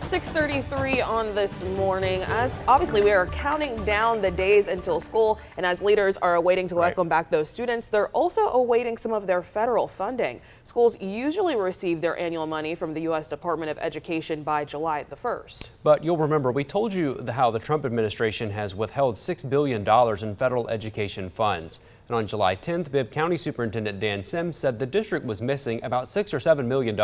6:33 on this morning. As obviously we are counting down the days until school, and as leaders are awaiting to welcome back those students, they're also awaiting some of their federal funding. Schools usually receive their annual money from the U.S. Department of Education by July the 1st. But you'll remember we told you how the Trump administration has withheld $6 billion in federal education funds. And on July 10th, Bibb County Superintendent Dan Sims said the district was missing about $6 or $7 million.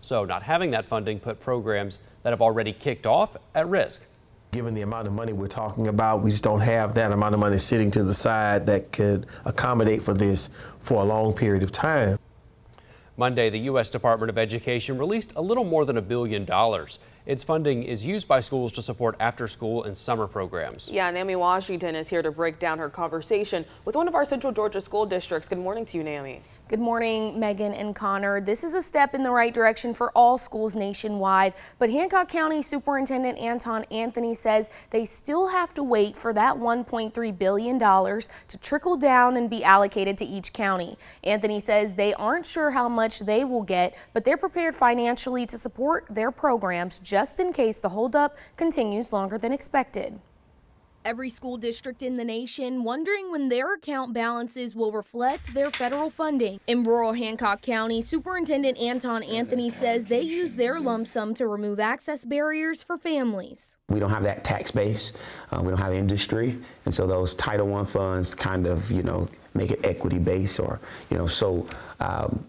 So not having that funding put programs that have already kicked off at risk. Given the amount of money we're talking about, we just don't have that amount of money sitting to the side that could accommodate for this for a long period of time. Monday, the U.S. Department of Education released a little more than $1 billion. Its funding is used by schools to support after-school and summer programs. Yeah, Naomi Washington is here to break down her conversation with one of our Central Georgia school districts. Good morning to you, Naomi. Good morning, Megan and Connor. This is a step in the right direction for all schools nationwide, but Hancock County Superintendent Anton Anthony says they still have to wait for that $1.3 billion to trickle down and be allocated to each county. Anthony says they aren't sure how much they will get, but they're prepared financially to support their programs just in case the holdup continues longer than expected. Every school district in the nation wondering when their account balances will reflect their federal funding. In rural Hancock County, Superintendent Anton Anthony says they use their lump sum to remove access barriers for families. We don't have that tax base, we don't have industry, and so those Title I funds kind of, make it equity based, or, so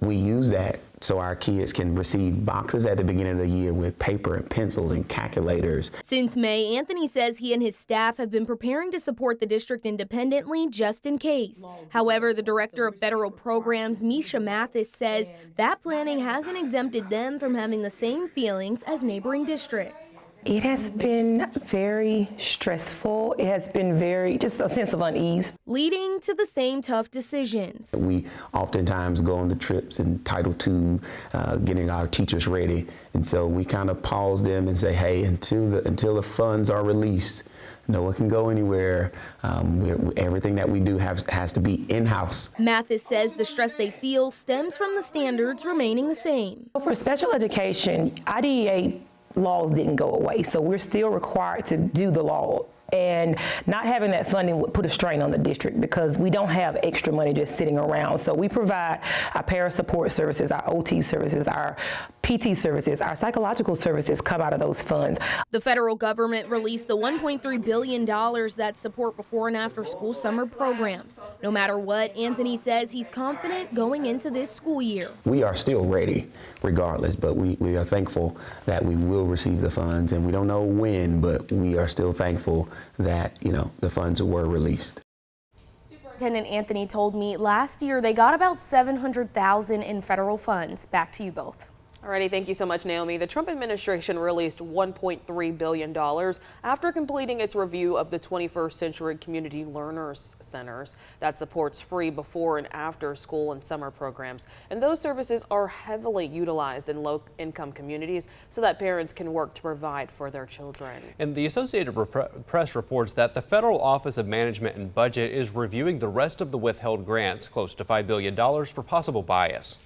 we use that so our kids can receive boxes at the beginning of the year with paper and pencils and calculators. Since May, Anthony says he and his staff have been preparing to support the district independently just in case. However, the director of federal programs, Misha Mathis, says that planning hasn't exempted them from having the same feelings as neighboring districts. It has been very stressful. It has been just a sense of unease. Leading to the same tough decisions. We oftentimes go on the trips in Title II, getting our teachers ready. And so we kind of pause them and say, hey, until the funds are released, no one can go anywhere. Everything that we do has to be in-house. Mathis says the stress they feel stems from the standards remaining the same. For special education, IDEA laws didn't go away, so we're still required to do the law. And not having that funding would put a strain on the district because we don't have extra money just sitting around. So we provide our para support services, our OT services, our PT services, our psychological services come out of those funds. The federal government released the $1.3 billion that support before and after school summer programs. No matter what, Anthony says he's confident going into this school year. We are still ready regardless, but we are thankful that we will receive the funds, and we don't know when, but we are still thankful that, the funds were released. Superintendent Anthony told me last year they got about $700,000 in federal funds. Back to you both. Alrighty, thank you so much, Naomi. The Trump administration released $1.3 billion after completing its review of the 21st Century Community Learners Centers that supports free before and after school and summer programs. And those services are heavily utilized in low-income communities so that parents can work to provide for their children. And the Associated Press reports that the Federal Office of Management and Budget is reviewing the rest of the withheld grants, close to $5 billion, for possible bias.